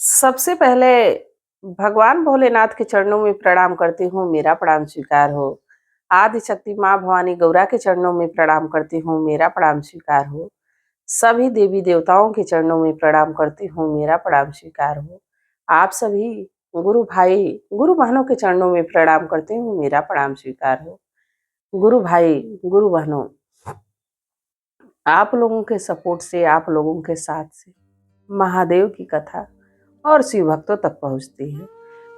सबसे पहले भगवान भोलेनाथ के चरणों में प्रणाम करती हूँ, मेरा प्रणाम स्वीकार हो। आदिशक्ति माँ भवानी गौरा के चरणों में प्रणाम करती हूँ, मेरा प्रणाम स्वीकार हो। सभी देवी देवताओं के चरणों में प्रणाम करती हूँ, मेरा प्रणाम स्वीकार हो। आप सभी गुरु भाई, गुरु बहनों के चरणों में प्रणाम करती हूँ, मेरा प्रणाम स्वीकार हो। गुरु भाई, गुरु बहनों, आप लोगों के सपोर्ट से, आप लोगों के साथ से महादेव की कथा और शिव भक्तों तक पहुंचती है।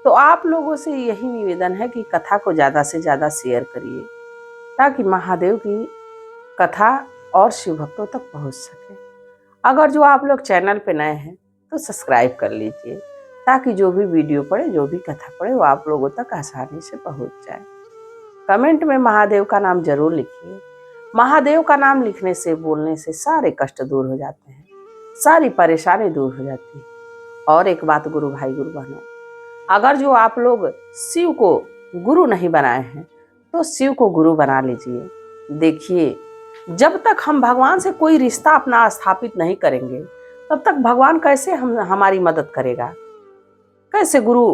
तो आप लोगों से यही निवेदन है कि कथा को ज़्यादा से ज़्यादा शेयर करिए ताकि महादेव की कथा और शिव भक्तों तक पहुंच सके। अगर जो आप लोग चैनल पे नए हैं तो सब्सक्राइब कर लीजिए ताकि जो भी वीडियो पड़े, जो भी कथा पड़े, वो आप लोगों तक आसानी से पहुंच जाए। कमेंट में महादेव का नाम जरूर लिखिए। महादेव का नाम लिखने से, बोलने से सारे कष्ट दूर हो जाते हैं, सारी परेशानी दूर हो जाती है। और एक बात गुरु भाई, गुरु बहनों, अगर जो आप लोग शिव को गुरु नहीं बनाए हैं तो शिव को गुरु बना लीजिए। देखिए, जब तक हम भगवान से कोई रिश्ता अपना स्थापित नहीं करेंगे तब तक भगवान कैसे हमारी मदद करेगा, कैसे गुरु?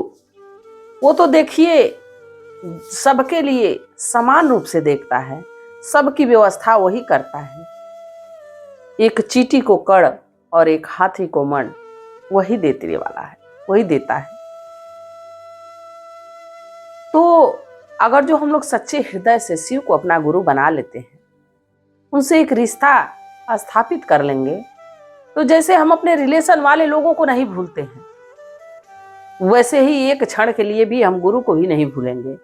वो तो देखिए सबके लिए समान रूप से देखता है, सबकी व्यवस्था वही करता है। एक चींटी को कड़ और एक हाथी को मण वही देने वाला है, वही देता है। तो अगर जो हम लोग सच्चे हृदय से शिव को अपना गुरु बना लेते हैं, उनसे एक रिश्ता स्थापित कर लेंगे, तो जैसे हम अपने रिलेशन वाले लोगों को नहीं भूलते हैं, वैसे ही एक क्षण के लिए भी हम गुरु को ही नहीं भूलेंगे।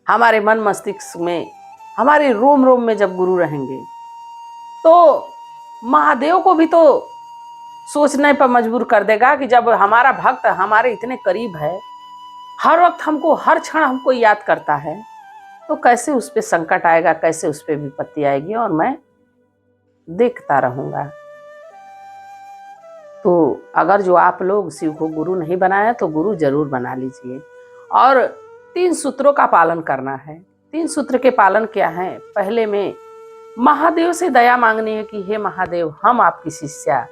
हमारे मन मस्तिष्क में, हमारे रोम रोम में जब गुरु रहेंगे तो महादेव को भी तो सोचने पर मजबूर कर देगा कि जब हमारा भक्त हमारे इतने करीब है, हर वक्त हमको, हर क्षण हमको याद करता है, तो कैसे उस पर संकट आएगा, कैसे उस पर विपत्ति आएगी और मैं देखता रहूंगा। तो अगर जो आप लोग शिव को गुरु नहीं बनाया तो गुरु जरूर बना लीजिए। और 3 सूत्रों का पालन करना है। 3 सूत्र के पालन क्या है? पहले में महादेव से दया मांगनी है कि हे महादेव, हम आपकी शिष्या,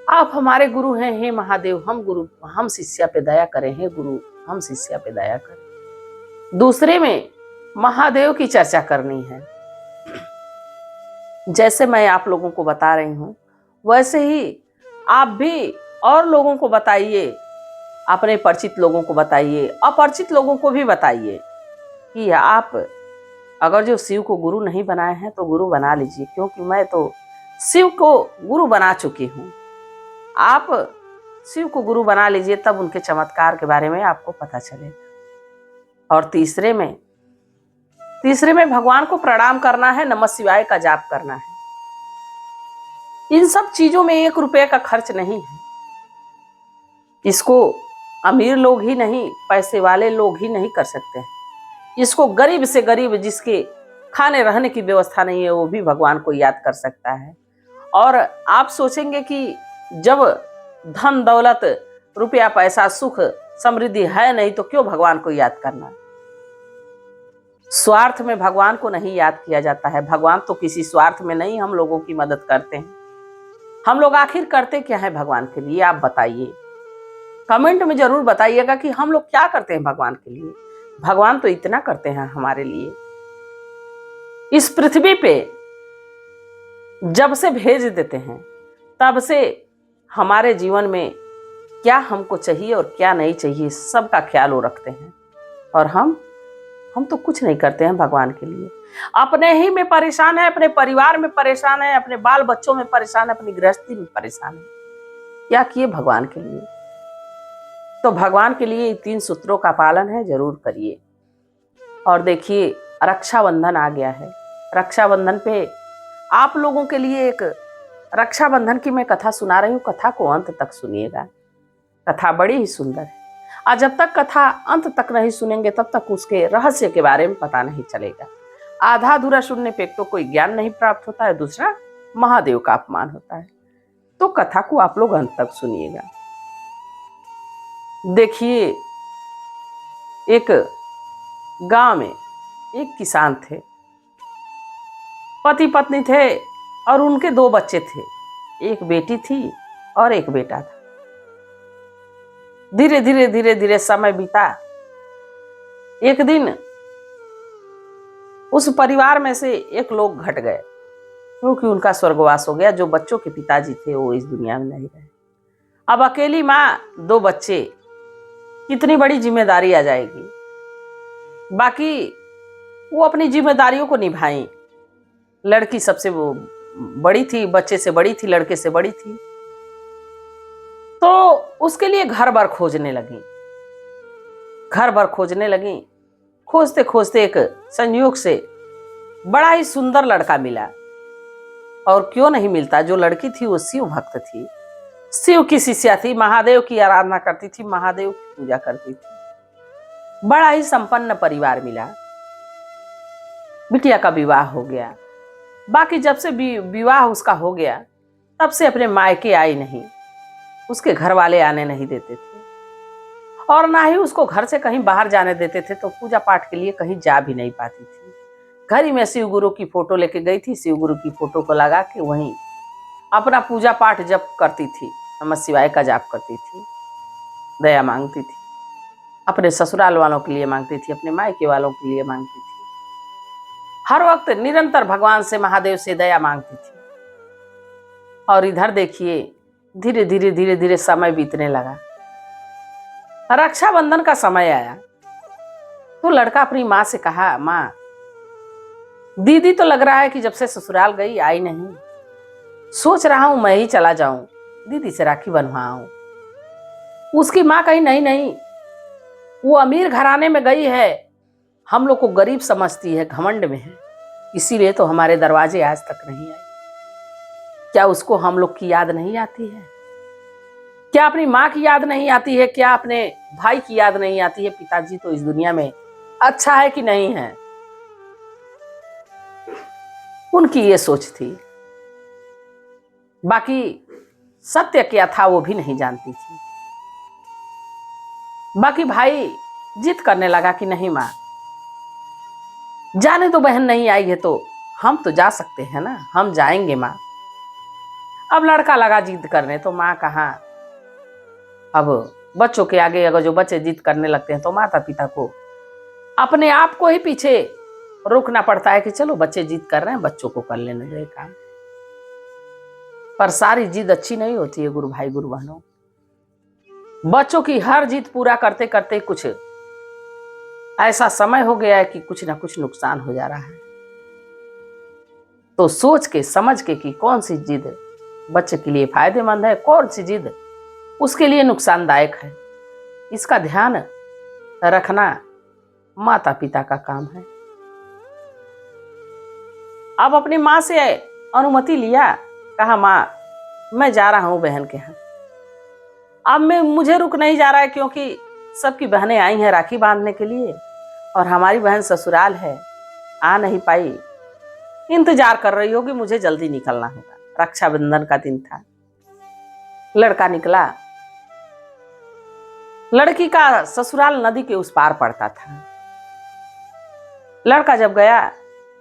आप हमारे गुरु हैं, हे महादेव हम गुरु, हम शिष्या पे दया करें, हे गुरु हम शिष्या पे दया करें। दूसरे में महादेव की चर्चा करनी है। जैसे मैं आप लोगों को बता रही हूं वैसे ही आप भी और लोगों को बताइए, अपने परिचित लोगों को बताइए, अपरिचित लोगों को भी बताइए कि आप अगर जो शिव को गुरु नहीं बनाए हैं तो गुरु बना लीजिए, क्योंकि मैं तो शिव को गुरु बना चुकी हूँ। आप शिव को गुरु बना लीजिए, तब उनके चमत्कार के बारे में आपको पता चलेगा। और तीसरे में भगवान को प्रणाम करना है, नमः शिवाय का जाप करना है। इन सब चीजों में 1 रुपये का खर्च नहीं है। इसको अमीर लोग ही नहीं, पैसे वाले लोग ही नहीं कर सकते हैं। इसको गरीब से गरीब, जिसके खाने रहने की व्यवस्था नहीं है, वो भी भगवान को याद कर सकता है। और आप सोचेंगे कि जब धन दौलत, रुपया पैसा, सुख समृद्धि है नहीं तो क्यों भगवान को याद करना? स्वार्थ में भगवान को नहीं याद किया जाता है। भगवान तो किसी स्वार्थ में नहीं हम लोगों की मदद करते हैं। हम लोग आखिर करते क्या है भगवान के लिए, आप बताइए। कमेंट में जरूर बताइएगा कि हम लोग क्या करते हैं भगवान के लिए। भगवान तो इतना करते हैं हमारे लिए। इस पृथ्वी पे जब से भेज देते हैं तब से हमारे जीवन में क्या हमको चाहिए और क्या नहीं चाहिए, सबका ख्याल वो रखते हैं। और हम तो कुछ नहीं करते हैं भगवान के लिए। अपने ही में परेशान है, अपने परिवार में परेशान है, अपने बाल बच्चों में परेशान है, अपनी गृहस्थी में परेशान है। क्या किए भगवान के लिए? तो भगवान के लिए 3 सूत्रों का पालन है, जरूर करिए। और देखिए, रक्षाबंधन आ गया है। रक्षाबंधन पे आप लोगों के लिए एक रक्षाबंधन की मैं कथा सुना रही हूँ। कथा को अंत तक सुनिएगा, कथा बड़ी ही सुंदर है। और जब तक कथा अंत तक नहीं सुनेंगे तब तक उसके रहस्य के बारे में पता नहीं चलेगा। आधा अधूरा सुनने पे तो कोई ज्ञान नहीं प्राप्त होता है, दूसरा महादेव का अपमान होता है। तो कथा को आप लोग अंत तक सुनिएगा। देखिए, एक गांव में एक किसान थे, पति पत्नी थे और उनके 2 बच्चे थे। एक बेटी थी और एक बेटा था। धीरे धीरे धीरे धीरे समय बीता। एक दिन उस परिवार में से एक लोग घट गए, क्योंकि उनका स्वर्गवास हो गया। जो बच्चों के पिताजी थे वो इस दुनिया में नहीं रहे। अब अकेली माँ, 2 बच्चे, कितनी बड़ी जिम्मेदारी आ जाएगी। बाकी वो अपनी जिम्मेदारियों को निभाई। लड़की सबसे वो बड़ी थी, बच्चे से बड़ी थी, लड़के से बड़ी थी। तो उसके लिए घर भर खोजने लगी, घर भर खोजने लगी। खोजते खोजते एक संयोग से बड़ा ही सुंदर लड़का मिला। और क्यों नहीं मिलता, जो लड़की थी वो शिव भक्त थी, शिव की शिष्या थी, महादेव की आराधना करती थी, महादेव की पूजा करती थी। बड़ा ही संपन्न परिवार मिला। बिटिया का विवाह हो गया। बाकी जब से विवाह उसका हो गया तब से अपने मायके आई नहीं। उसके घर वाले आने नहीं देते थे और ना ही उसको घर से कहीं बाहर जाने देते थे। तो पूजा पाठ के लिए कहीं जा भी नहीं पाती थी। घर ही में शिव गुरु की फोटो लेके गई थी। शिव गुरु की फोटो को लगा के वहीं अपना पूजा पाठ जप करती थी, नमः शिवाय का जाप करती थी, दया मांगती थी। अपने ससुराल वालों के लिए मांगती थी, अपने मायके वालों के लिए मांगती थी। हर वक्त निरंतर भगवान से, महादेव से दया मांगती थी। और इधर देखिए धीरे धीरे धीरे धीरे समय बीतने लगा। रक्षाबंधन का समय आया तो लड़का अपनी माँ से कहा, माँ दीदी तो लग रहा है कि जब से ससुराल गई आई नहीं। सोच रहा हूं मैं ही चला जाऊं, दीदी से राखी बनवाऊं। उसकी माँ कही, नहीं नहीं, वो अमीर घराने में गई है, हम लोग को गरीब समझती है, घमंड में है, इसीलिए तो हमारे दरवाजे आज तक नहीं आई। क्या उसको हम लोग की याद नहीं आती है? क्या अपनी माँ की याद नहीं आती है? क्या अपने भाई की याद नहीं आती है? पिताजी तो इस दुनिया में अच्छा है कि नहीं है? उनकी ये सोच थी। बाकी सत्य क्या था वो भी नहीं जानती थी। बाकी भाई जिद करने लगा कि नहीं माँ, जाने तो बहन नहीं आई है तो हम तो जा सकते हैं ना, हम जाएंगे माँ। अब लड़का लगा जिद करने तो माँ कहाँ, अब बच्चों के आगे अगर जो बच्चे जिद करने लगते हैं तो माता पिता को अपने आप को ही पीछे रोकना पड़ता है कि चलो बच्चे जिद कर रहे हैं, बच्चों को कर लेने दे काम। पर सारी जिद अच्छी नहीं होती है गुरु भाई गुरु बहनों। बच्चों की हर जिद पूरा करते करते कुछ ऐसा समय हो गया है कि कुछ ना कुछ नुकसान हो जा रहा है। तो सोच के समझ के कि कौन सी जिद बच्चे के लिए फायदेमंद है, कौन सी जिद उसके लिए नुकसानदायक है, इसका ध्यान रखना माता पिता का काम है। अब अपनी माँ से अनुमति लिया, कहा माँ मैं जा रहा हूं बहन के यहाँ। अब मुझे रुक नहीं जा रहा है, क्योंकि सबकी बहनें आई हैं राखी बांधने के लिए और हमारी बहन ससुराल है, आ नहीं पाई, इंतजार कर रही होगी, मुझे जल्दी निकलना होगा। रक्षाबंधन का दिन था। लड़का निकला। लड़की का ससुराल नदी के उस पार पड़ता था। लड़का जब गया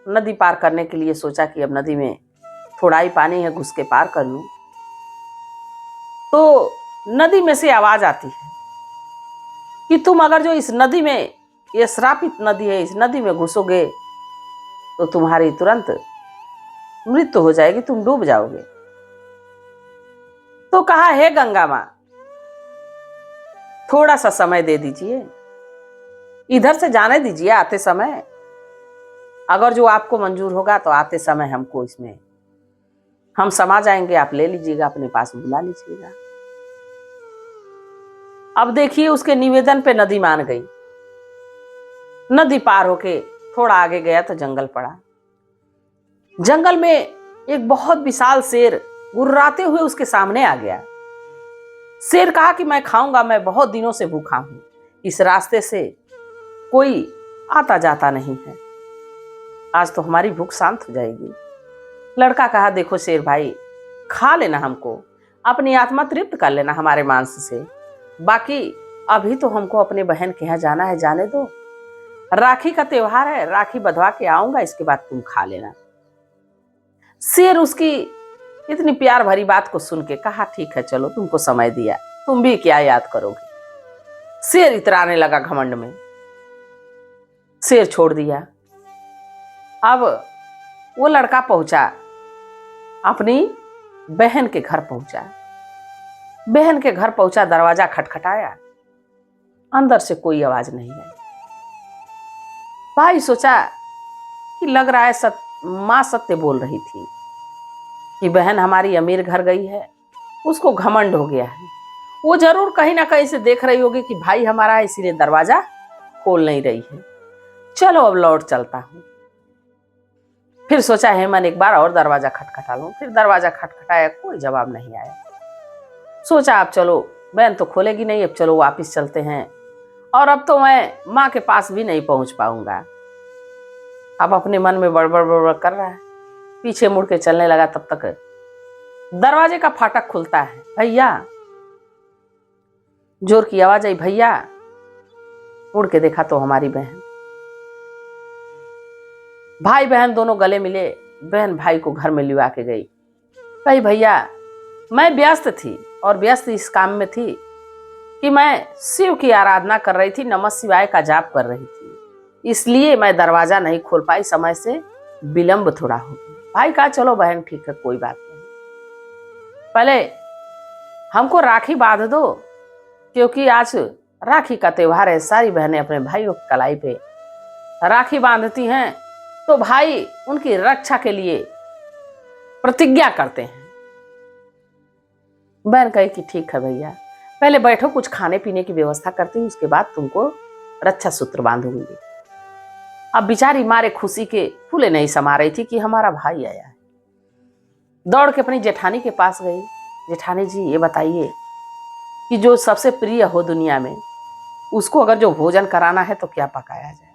नदी पार करने के लिए, सोचा कि अब नदी में थोड़ा ही पानी है, घुस के पार कर लूं। तो नदी में से आवाज आती है कि तुम अगर जो इस नदी में, ये श्रापित नदी है, इस नदी में घुसोगे तो तुम्हारी तुरंत मृत्यु हो जाएगी, तुम डूब जाओगे। तो कहा, हे गंगा माँ थोड़ा सा समय दे दीजिए, इधर से जाने दीजिए आते समय, अगर जो आपको मंजूर होगा तो आते समय हमको इसमें हम समा जाएंगे, आप ले लीजिएगा, अपने पास बुला लीजिएगा। अब देखिए उसके निवेदन पे नदी मान गई। नदी पार होके थोड़ा आगे गया तो जंगल पड़ा। जंगल में एक बहुत विशाल शेर गुर्राते हुए उसके सामने आ गया। शेर कहा कि मैं खाऊंगा, मैं बहुत दिनों से भूखा हूं, इस रास्ते से कोई आता जाता नहीं है, आज तो हमारी भूख शांत हो जाएगी। लड़का कहा, देखो शेर भाई, खा लेना हमको, अपनी आत्मा तृप्त कर लेना हमारे मांस से, बाकी अभी तो हमको अपने बहन के यहाँ जाना है, जाने दो, राखी का त्योहार है, राखी बंधवा के आऊंगा, इसके बाद तुम खा लेना। शेर उसकी इतनी प्यार भरी बात को सुन के कहा, ठीक है चलो, तुमको समय दिया, तुम भी क्या याद करोगे, शेर इतराने लगा घमंड में, शेर छोड़ दिया। अब वो लड़का पहुंचा, अपनी बहन के घर पहुंचा। बहन के घर पहुंचा, दरवाजा खटखटाया, अंदर से कोई आवाज नहीं आई। भाई सोचा कि लग रहा है माँ सत्य बोल रही थी कि बहन हमारी अमीर घर गई है, उसको घमंड हो गया है। वो जरूर कहीं ना कहीं से देख रही होगी कि भाई हमारा है, इसीलिए दरवाजा खोल नहीं रही है। चलो अब लौट चलता हूं। फिर सोचा हेमन एक बार और दरवाजा खटखटा लूं। फिर दरवाजा खटखटाया, कोई जवाब नहीं आया। सोचा अब चलो, बहन तो खोलेगी नहीं, अब चलो वापिस चलते हैं। और अब तो मैं माँ के पास भी नहीं पहुंच पाऊंगा। अब अपने मन में बड़बड़ बड़बड़ कर रहा है, पीछे मुड़ के चलने लगा। तब तक दरवाजे का फाटक खुलता है। भैया, जोर की आवाज आई, भैया। मुड़ के देखा तो हमारी बहन। भाई बहन दोनों गले मिले। बहन भाई को घर में लिवा के गई। भाई भैया, मैं व्यस्त थी, और व्यस्त इस काम में थी कि मैं शिव की आराधना कर रही थी, नमः शिवाय का जाप कर रही थी, इसलिए मैं दरवाजा नहीं खोल पाई, समय से विलंब थोड़ा हो गया। भाई कहा चलो बहन ठीक है, कोई बात नहीं, पहले हमको राखी बांध दो, क्योंकि आज राखी का त्योहार है। सारी बहनें अपने भाइयों की कलाई पे राखी बांधती हैं, तो भाई उनकी रक्षा के लिए प्रतिज्ञा करते हैं। बहन कही कि ठीक है भैया, पहले बैठो, कुछ खाने पीने की व्यवस्था करती हूँ, उसके बाद तुमको रक्षा सूत्र बांधूंगी। अब बेचारी मारे खुशी के फूले नहीं समा रही थी कि हमारा भाई आया है। दौड़ के अपनी जेठानी के पास गई। जेठानी जी, ये बताइए कि जो सबसे प्रिय हो दुनिया में, उसको अगर जो भोजन कराना है तो क्या पकाया जाए।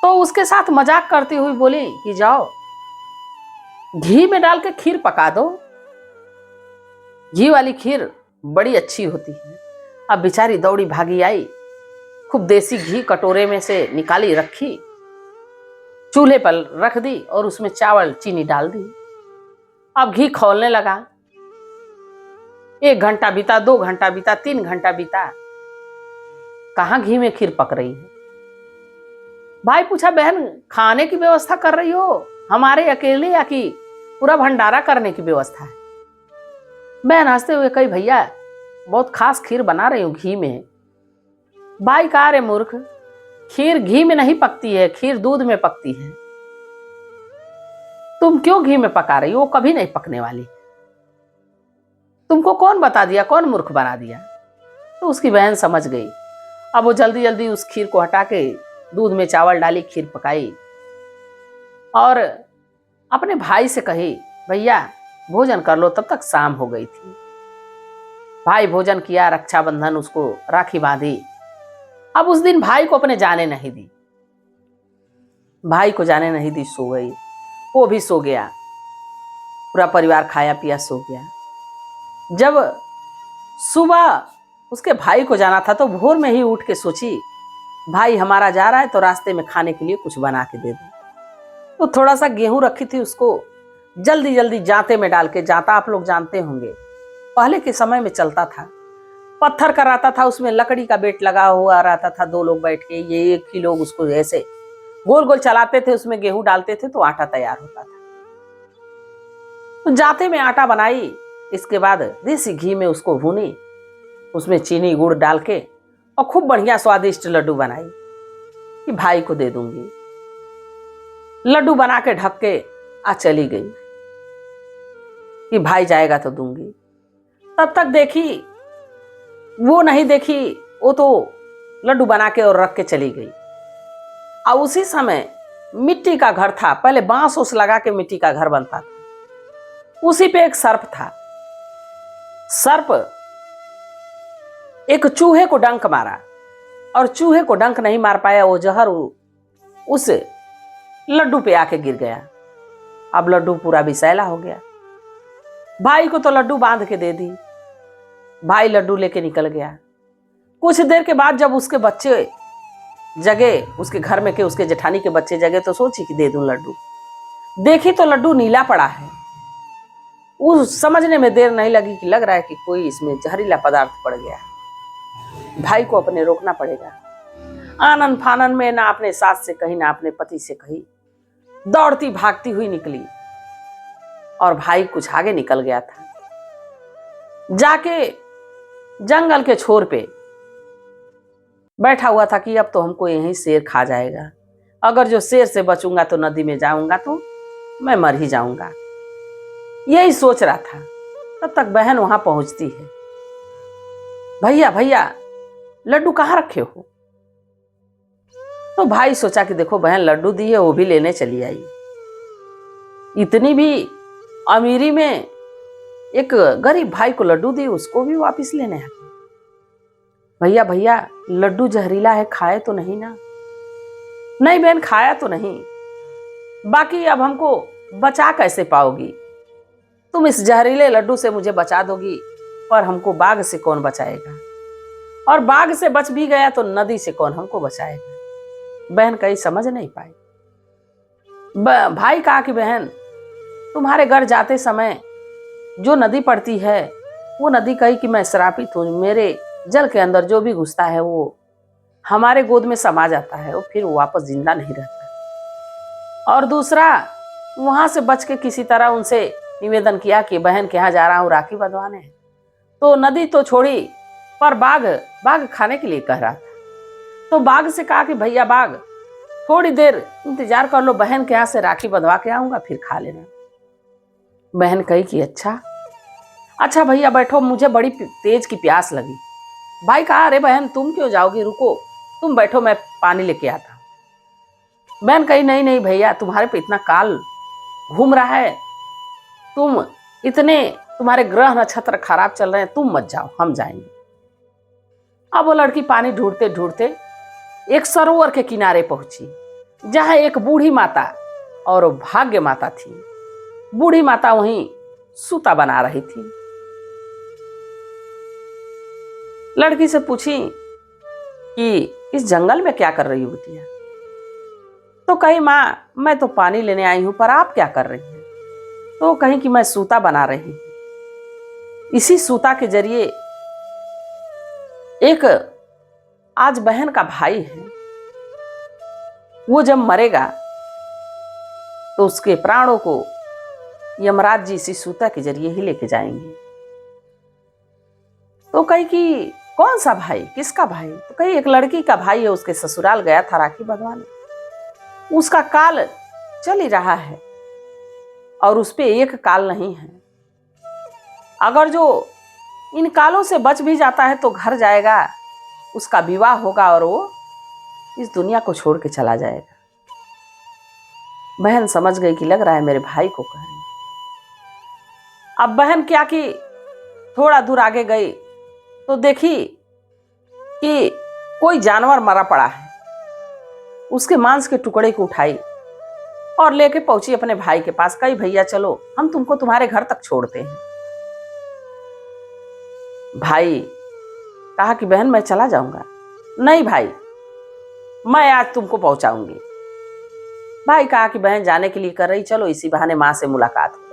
तो उसके साथ मजाक करती हुई बोली कि जाओ घी में डाल के खीर पका दो, घी वाली खीर बड़ी अच्छी होती है। अब बेचारी दौड़ी भागी आई, खूब देसी घी कटोरे में से निकाली, रखी, चूल्हे पर रख दी और उसमें चावल चीनी डाल दी। अब घी खौलने लगा। 1 घंटा बीता, 2 घंटा बीता, 3 घंटा बीता, कहाँ घी में खीर पक रही है। भाई पूछा, बहन खाने की व्यवस्था कर रही हो हमारे अकेले, या कि पूरा भंडारा करने की व्यवस्था है? बहन हंसते हुए कही, भैया बहुत खास खीर बना रही हूं घी में। भाई कहा, रे मूर्ख, खीर घी में नहीं पकती है, खीर दूध में पकती है। तुम क्यों घी में पका रही हो? वो कभी नहीं पकने वाली। तुमको कौन बता दिया, कौन मूर्ख बना दिया? तो उसकी बहन समझ गई। अब वो जल्दी जल्दी उस खीर को हटा के दूध में चावल डाली, खीर पकाई और अपने भाई से कही, भैया भोजन कर लो। तब तक शाम हो गई थी। भाई भोजन किया, रक्षाबंधन, उसको राखी बांधी। अब उस दिन भाई को अपने जाने नहीं दी, भाई को जाने नहीं दी, सो गई। वो भी सो गया, पूरा परिवार खाया पिया सो गया। जब सुबह उसके भाई को जाना था तो भोर में ही उठ के सोची, भाई हमारा जा रहा है तो रास्ते में खाने के लिए कुछ बना के दे दो। तो थोड़ा सा गेहूं रखी थी, उसको जल्दी जल्दी जांते में डाल के, जांता आप लोग जानते होंगे, पहले के समय में चलता था, पत्थर का रहता था, उसमें लकड़ी का बेट लगा हुआ रहता था, 2 लोग बैठ के, ये एक ही लोग उसको ऐसे गोल गोल चलाते थे, उसमें गेहूं डालते थे तो आटा तैयार होता था। तो जाते में आटा बनाई, इसके बाद देसी घी में उसको भूनी, उसमें चीनी गुड़ डाल के और खूब बढ़िया स्वादिष्ट लड्डू बनाई कि भाई को दे दूंगी। लड्डू बना के ढक के चली गई कि भाई जाएगा तो दूंगी। तब तक देखी, वो नहीं देखी, वो तो लड्डू बना के और रख के चली गई। और उसी समय मिट्टी का घर था, पहले बांस उस लगा के मिट्टी का घर बनता था, उसी पे एक सर्प था। सर्प एक चूहे को डंक मारा और चूहे को डंक नहीं मार पाया, वो जहर उस लड्डू पे आके गिर गया। अब लड्डू पूरा विषैला हो गया। भाई को तो लड्डू बांध के दे दी, भाई लड्डू लेके निकल गया। कुछ देर के बाद जब उसके बच्चे जगे, उसके घर में के उसके जेठानी के बच्चे जगे, तो सोची कि दे दूं लड्डू। देखी तो लड्डू नीला पड़ा है। उस समझने में देर नहीं लगी कि लग रहा है कि कोई इसमें जहरीला पदार्थ पड़ गया है। भाई को अपने रोकना पड़ेगा। आनन फानन में ना अपने सास से कही ना अपने पति से कही, दौड़ती भागती हुई निकली और भाई कुछ आगे निकल गया था। जाके जंगल के छोर पे बैठा हुआ था कि अब तो हमको यहीं शेर खा जाएगा, अगर जो शेर से बचूंगा तो नदी में जाऊंगा तो मैं मर ही जाऊंगा, यही सोच रहा था। तब तक बहन वहां पहुंचती है। भैया भैया लड्डू कहाँ रखे हो? तो भाई सोचा कि देखो बहन लड्डू दी है, वो भी लेने चली आई। इतनी भी अमीरी में एक गरीब भाई को लड्डू दी, उसको भी वापस लेने आ गई। भैया भैया लड्डू जहरीला है, खाए तो नहीं ना? नहीं बहन खाया तो नहीं, बाकी अब हमको बचा कैसे पाओगी? तुम इस जहरीले लड्डू से मुझे बचा दोगी, पर हमको बाघ से कौन बचाएगा? और बाघ से बच भी गया तो नदी से कौन हमको बचाएगा? बहन कहीं समझ नहीं पाई। भाई कहा कि बहन तुम्हारे घर जाते समय जो नदी पड़ती है वो नदी कही कि मैं श्रापित हूं, मेरे जल के अंदर जो भी घुसता है वो हमारे गोद में समा जाता है, वो फिर वापस जिंदा नहीं रहता। और दूसरा, वहां से बच के किसी तरह उनसे निवेदन किया कि बहन के यहाँ जा रहा हूं राखी बंधवाने, तो नदी तो छोड़ी पर बाघ खाने के लिए कह रहा था। तो बाघ से कहा कि भैया बाघ थोड़ी देर इंतजार कर लो, बहन के यहाँ से राखी बंधवा के आऊंगा फिर खा लेना। बहन कही कि अच्छा भैया बैठो, मुझे बड़ी तेज की प्यास लगी। भाई कहा अरे बहन तुम क्यों जाओगी, रुको तुम बैठो मैं पानी लेके आता हूं। बहन कही नहीं नहीं भैया तुम्हारे पे इतना काल घूम रहा है, तुम इतने तुम्हारे ग्रह नक्षत्र खराब चल रहे हैं, तुम मत जाओ हम जाएंगे। अब वो लड़की पानी ढूंढते ढूंढते एक सरोवर के किनारे पहुंची, जहां एक बूढ़ी माता और भाग्य माता थी। बूढ़ी माता वहीं सूता बना रही थी। लड़की से पूछी कि इस जंगल में क्या कर रही हो बिटिया? तो कही माँ मैं तो पानी लेने आई हूं, पर आप क्या कर रही हैं? तो कहीं कि मैं सूता बना रही हूं, इसी सूता के जरिए एक आज बहन का भाई है, वो जब मरेगा तो उसके प्राणों को यमराज जी इसी सूता के जरिए ही लेके जाएंगे। तो कही कि कौन सा भाई, किसका भाई? तो कही एक लड़की का भाई है, उसके ससुराल गया था राखी बंधवाने, उसका काल चल ही रहा है और उस पे एक काल नहीं है। अगर जो इन कालों से बच भी जाता है तो घर जाएगा, उसका विवाह होगा और वो इस दुनिया को छोड़ के चला जाएगा। बहन समझ गई कि लग रहा है मेरे भाई को कह रही। अब बहन क्या कि थोड़ा दूर आगे गई तो देखी कि कोई जानवर मरा पड़ा है। उसके मांस के टुकड़े को उठाई और लेके पहुंची अपने भाई के पास। कही भैया चलो हम तुमको तुम्हारे घर तक छोड़ते हैं। भाई कहा कि बहन मैं चला जाऊंगा। नहीं भाई मैं आज तुमको पहुंचाऊंगी। भाई कहा कि बहन जाने के लिए कर रही, चलो इसी बहाने मां से मुलाकात हो जाएगी।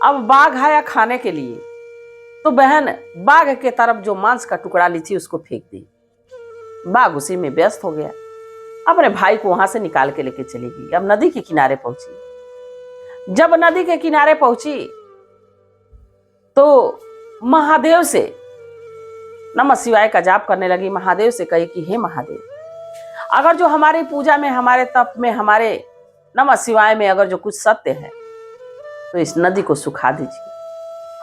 अब बाघ आया खाने के लिए तो बहन बाघ के तरफ जो मांस का टुकड़ा ली थी उसको फेंक दी। बाघ उसी में व्यस्त हो गया, अपने भाई को वहां से निकाल के लेके चली गई। अब नदी के किनारे पहुंची। जब नदी के किनारे पहुंची तो महादेव से नमः शिवाय का जाप करने लगी। महादेव से कही कि हे महादेव, अगर जो हमारी पूजा में, हमारे तप में, हमारे नमः शिवाय में अगर जो कुछ सत्य है तो इस नदी को सुखा दीजिए,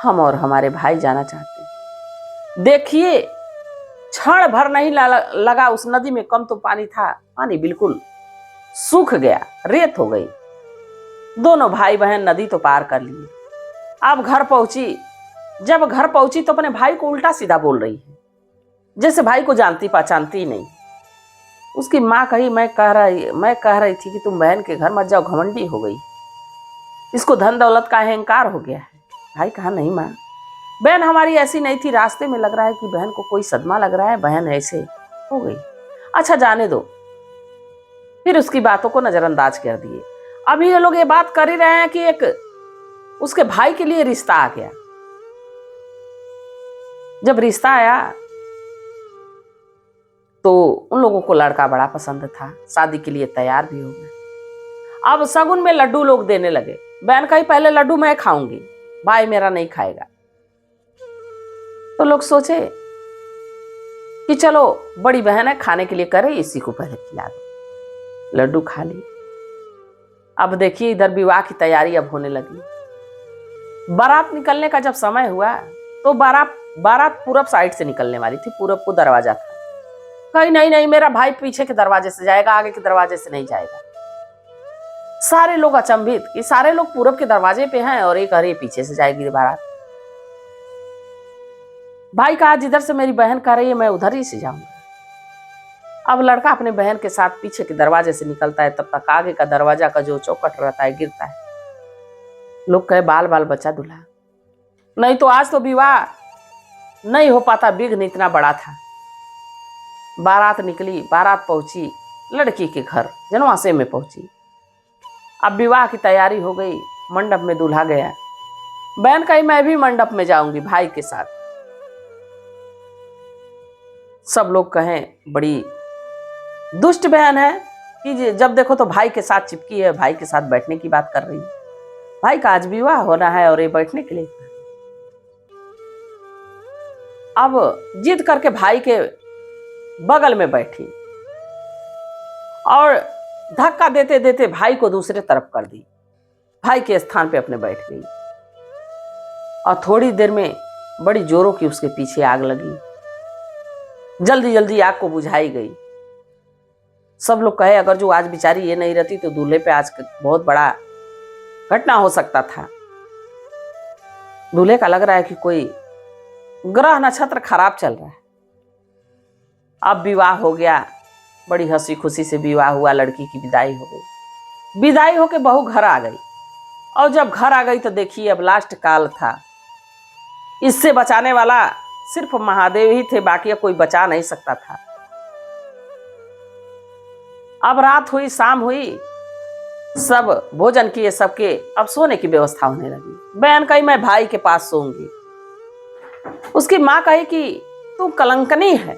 हम और हमारे भाई जाना चाहते हैं। देखिए क्षण भर नहीं लगा, उस नदी में कम तो पानी था, पानी बिल्कुल सूख गया, रेत हो गई। दोनों भाई बहन नदी तो पार कर लिए। अब घर पहुंची। जब घर पहुंची तो अपने भाई को उल्टा सीधा बोल रही है, जैसे भाई को जानती पहचानती नहीं। उसकी माँ कही मैं कह रही थी कि तुम बहन के घर मत जाओ, घमंडी हो गई, इसको धन दौलत का अहंकार हो गया है। भाई कहा नहीं माँ, बहन हमारी ऐसी नहीं थी, रास्ते में लग रहा है कि बहन को कोई सदमा लग रहा है, बहन ऐसे हो गई। अच्छा जाने दो। फिर उसकी बातों को नजरअंदाज कर दिए। अभी ये लोग ये बात कर ही रहे हैं कि एक उसके भाई के लिए रिश्ता आ गया। जब रिश्ता आया तो उन लोगों को लड़का बड़ा पसंद था, शादी के लिए तैयार भी हो गए। अब शगुन में लड्डू लोग देने लगे। बहन कही पहले लड्डू मैं खाऊंगी, भाई मेरा नहीं खाएगा। तो लोग सोचे कि चलो बड़ी बहन है, खाने के लिए करे, इसी को पहले खिला दो। लड्डू खा ली। अब देखिए इधर विवाह की तैयारी अब होने लगी। बारात निकलने का जब समय हुआ तो बारात पूरब साइड से निकलने वाली थी, पूरब को दरवाजा था। कहीं नहीं नहीं, मेरा भाई पीछे के दरवाजे से जाएगा, आगे के दरवाजे से नहीं जाएगा। सारे लोग अचंभित कि सारे लोग पूरब के दरवाजे पे हैं और एक अरे पीछे से जाएगी बारात। भाई कहा जिधर से मेरी बहन कह रही है मैं उधर ही से जाऊंगा। अब लड़का अपने बहन के साथ पीछे के दरवाजे से निकलता है, तब तक आगे का दरवाजा का जो चौखट रहता है गिरता है। लोग कहे बाल बाल बच्चा दूल्हा, नहीं तो आज तो विवाह नहीं हो पाता, विघ्न इतना बड़ा था। बारात निकली, बारात पहुंची लड़की के घर, जनवासे में पहुंची। अब विवाह की तैयारी हो गई, मंडप में दूल्हा गया। बहन कही मैं भी मंडप में जाऊंगी भाई के साथ। सब लोग कहें बड़ी दुष्ट बहन है कि जब देखो तो भाई के साथ चिपकी है, भाई के साथ बैठने की बात कर रही है। भाई का आज विवाह होना है और ये बैठने के लिए। अब जिद करके भाई के बगल में बैठी और धक्का देते देते भाई को दूसरे तरफ कर दी। भाई के स्थान पे अपने बैठ गई और थोड़ी देर में बड़ी जोरों की उसके पीछे आग लगी। जल्दी जल्दी आग को बुझाई गई। सब लोग कहे अगर जो आज बेचारी ये नहीं रहती तो दूल्हे पे आज बहुत बड़ा घटना हो सकता था। दूल्हे का लग रहा है कि कोई ग्रह नक्षत्र खराब चल रहा है। अब विवाह हो गया, बड़ी हंसी खुशी से विवाह हुआ, लड़की की विदाई हो गई। विदाई होके बहू घर आ गई और जब घर आ गई तो देखिए अब लास्ट काल था। इससे बचाने वाला सिर्फ महादेव ही थे, बाकी कोई बचा नहीं सकता था। अब रात हुई, शाम हुई, सब भोजन किए सबके, अब सोने की व्यवस्था होने लगी। बहन कही मैं भाई के पास सोऊंगी। उसकी मां कही कि तू कलंकनी है,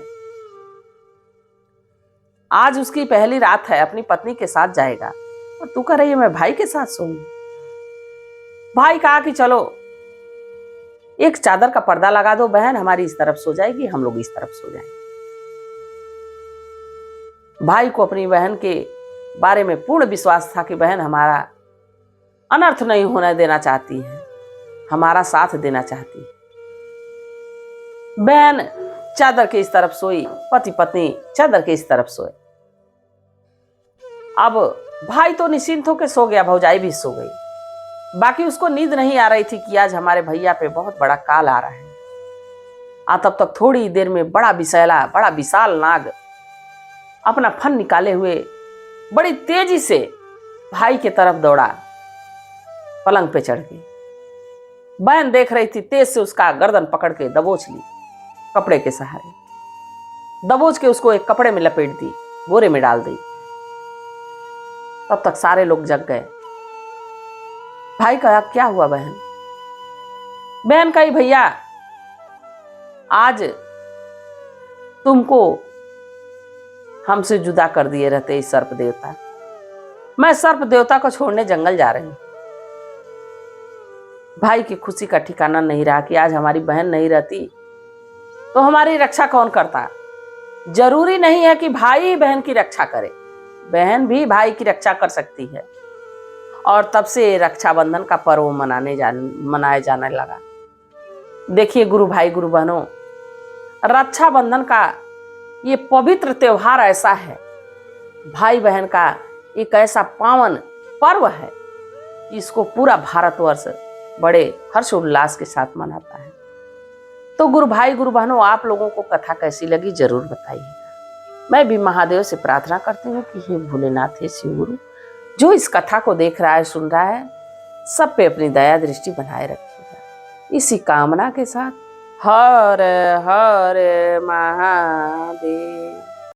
आज उसकी पहली रात है, अपनी पत्नी के साथ जाएगा और तू कह रही है मैं भाई के साथ सोऊंगी। भाई कहा कि चलो एक चादर का पर्दा लगा दो, बहन हमारी इस तरफ सो जाएगी, हम लोग इस तरफ सो जाएंगे। भाई को अपनी बहन के बारे में पूर्ण विश्वास था कि बहन हमारा अनर्थ नहीं होने देना चाहती है, हमारा साथ देना चाहती है। बहन चादर के इस तरफ सोई, पति पत्नी चादर के इस तरफ सोए। अब भाई तो निश्चिंत होकर सो गया, भौजाई भी सो गई। बाकी उसको नींद नहीं आ रही थी कि आज हमारे भैया पे बहुत बड़ा काल आ रहा है। तब तक थोड़ी देर में बड़ा विशाल नाग अपना फन निकाले हुए बड़ी तेजी से भाई के तरफ दौड़ा, पलंग पे चढ़ गई। बहन देख रही थी, तेज से उसका गर्दन पकड़ के दबोच ली, कपड़े के सहारे दबोच के उसको एक कपड़े में लपेट दी, बोरे में डाल दी। तब तक सारे लोग जग गए। भाई कहा क्या हुआ बहन? बहन कही भैया आज तुमको हमसे जुदा कर दिए रहते इस सर्प देवता, मैं सर्प देवता को छोड़ने जंगल जा रही हूं। भाई की खुशी का ठिकाना नहीं रहा कि आज हमारी बहन नहीं रहती तो हमारी रक्षा कौन करता। जरूरी नहीं है कि भाई ही बहन की रक्षा करे, बहन भी भाई की रक्षा कर सकती है। और तब से रक्षाबंधन का पर्व मनाया जाने लगा। देखिए गुरु भाई गुरु बहनों, रक्षाबंधन का ये पवित्र त्योहार ऐसा है, भाई बहन का एक ऐसा पावन पर्व है, इसको पूरा भारतवर्ष बड़े हर्षोल्लास के साथ मनाता है। तो गुरु भाई गुरु बहनों, आप लोगों को कथा कैसी लगी जरूर बताइएगा। मैं भी महादेव से प्रार्थना करती हूँ कि हे भोलेनाथ, हे शिव गुरु, जो इस कथा को देख रहा है, सुन रहा है, सब पे अपनी दया दृष्टि बनाए रखिएगा। इसी कामना के साथ हर हर महादेव।